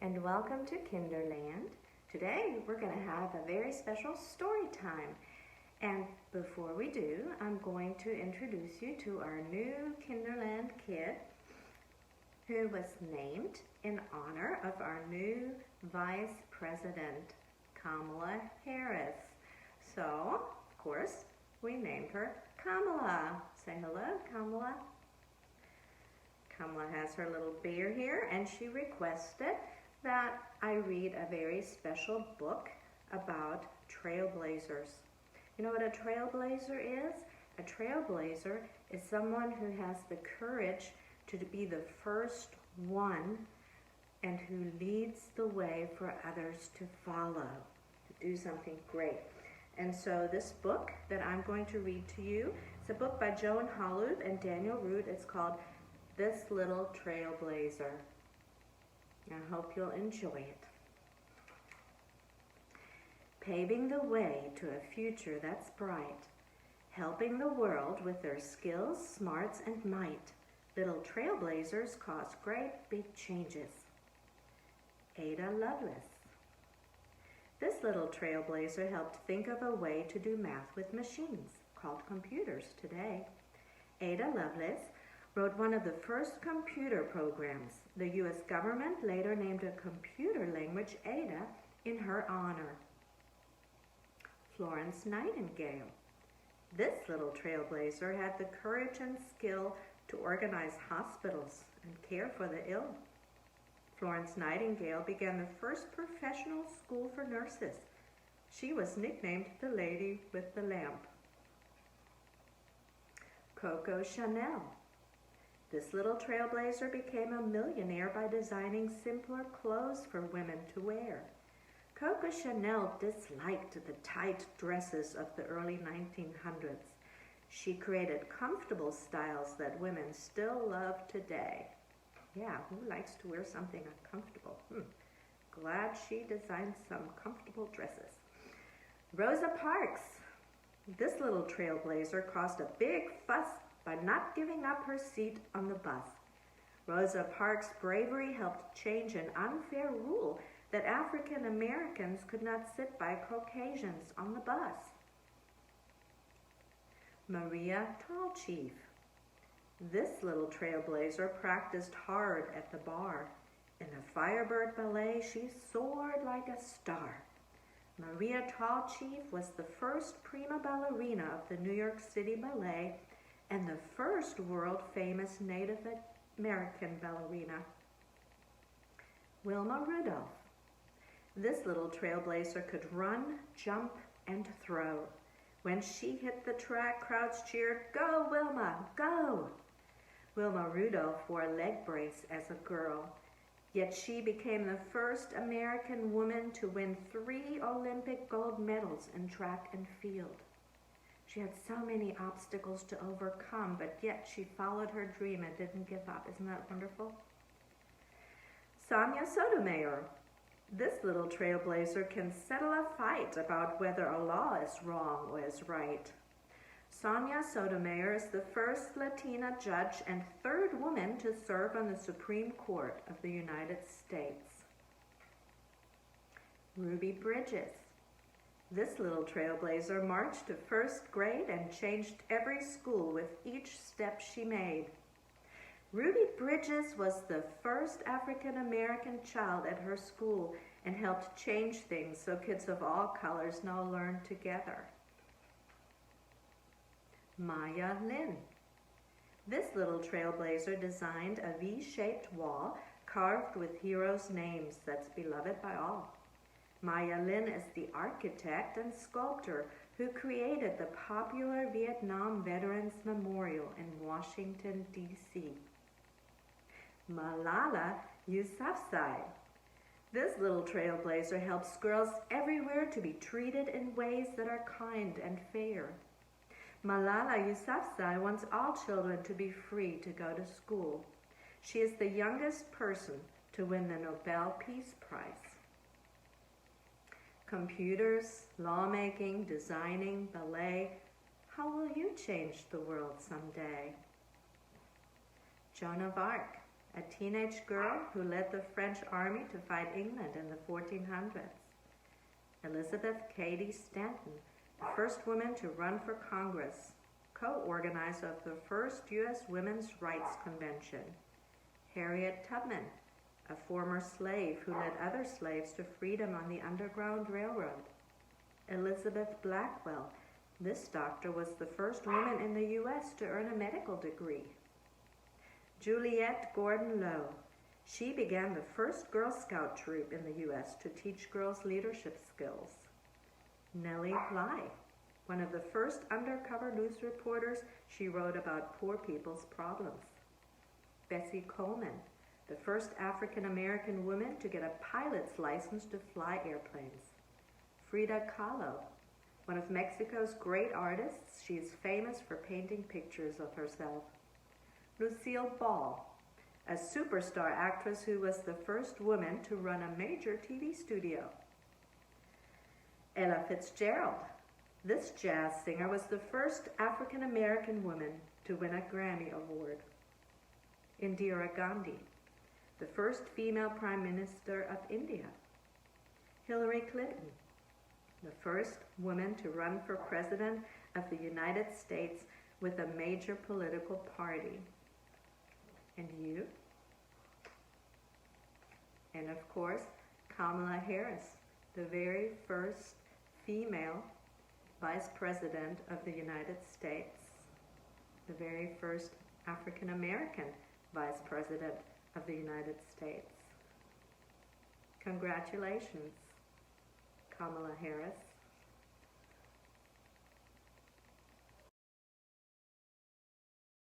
and welcome to Kinderland. Today we're going to have a very special story time. And before we do, I'm going to introduce you to our new Kinderland kid who was named in honor of our new Vice President, Kamala Harris. So, of course, we named her Kamala. Say hello, Kamala. Kamala has her little bear here, and she requested that I read a very special book about trailblazers. You know what a trailblazer is? A trailblazer is someone who has the courage to be the first one and who leads the way for others to follow, to do something great. And so this book that I'm going to read to you, it's a book by Joan Holub and Daniel Root. It's called This Little Trailblazer. I hope you'll enjoy it. Paving the way to a future that's bright, helping the world with their skills, smarts, and might, little trailblazers cause great big changes. Ada Lovelace. This little trailblazer helped think of a way to do math with machines, called computers today. Ada Lovelace wrote one of the first computer programs. The U.S. government later named a computer language Ada in her honor. Florence Nightingale. This little trailblazer had the courage and skill to organize hospitals and care for the ill. Florence Nightingale began the first professional school for nurses. She was nicknamed the Lady with the Lamp. Coco Chanel. This little trailblazer became a millionaire by designing simpler clothes for women to wear. Coco Chanel disliked the tight dresses of the early 1900s. She created comfortable styles that women still love today. Yeah, who likes to wear something uncomfortable? Glad she designed some comfortable dresses. Rosa Parks. This little trailblazer caused a big fuss by not giving up her seat on the bus. Rosa Parks' bravery helped change an unfair rule that African Americans could not sit by Caucasians on the bus. Maria Tallchief. This little trailblazer practiced hard at the bar. In the Firebird Ballet, she soared like a star. Maria Tallchief was the first prima ballerina of the New York City Ballet and the first world-famous Native American ballerina. Wilma Rudolph. This little trailblazer could run, jump, and throw. When she hit the track, crowds cheered, "Go, Wilma, go!" Wilma Rudolph wore a leg brace as a girl, yet she became the first American woman to win 3 Olympic gold medals in track and field. She had so many obstacles to overcome, but yet she followed her dream and didn't give up. Isn't that wonderful? Sonia Sotomayor. This little trailblazer can settle a fight about whether a law is wrong or is right. Sonia Sotomayor is the first Latina judge and 3rd woman to serve on the Supreme Court of the United States. Ruby Bridges. This little trailblazer marched to 1st grade and changed every school with each step she made. Ruby Bridges was the first African American child at her school and helped change things so kids of all colors now learn together. Maya Lin. This little trailblazer designed a V-shaped wall carved with heroes' names that's beloved by all. Maya Lin is the architect and sculptor who created the popular Vietnam Veterans Memorial in Washington, D.C. Malala Yousafzai. This little trailblazer helps girls everywhere to be treated in ways that are kind and fair. Malala Yousafzai wants all children to be free to go to school. She is the youngest person to win the Nobel Peace Prize. Computers, lawmaking, designing, ballet. How will you change the world someday? Joan of Arc. a teenage girl who led the French army to fight England in the 1400s. Elizabeth Cady Stanton, the first woman to run for Congress, co-organizer of the first U.S. Women's Rights Convention. Harriet Tubman, a former slave who led other slaves to freedom on the Underground Railroad. Elizabeth Blackwell, this doctor was the first woman in the U.S. to earn a medical degree. Juliette Gordon Low, she began the first Girl Scout troop in the U.S. to teach girls leadership skills. Nellie Bly, one of the first undercover news reporters, she wrote about poor people's problems. Bessie Coleman, the first African-American woman to get a pilot's license to fly airplanes. Frida Kahlo, one of Mexico's great artists, she is famous for painting pictures of herself. Lucille Ball, a superstar actress who was the first woman to run a major TV studio. Ella Fitzgerald, this jazz singer was the first African-American woman to win a Grammy Award. Indira Gandhi, the first female Prime Minister of India. Hillary Clinton, the first woman to run for President of the United States with a major political party. And you? And of course, Kamala Harris, the very first female Vice President of the United States, the very first African American Vice President of the United States. Congratulations, Kamala Harris.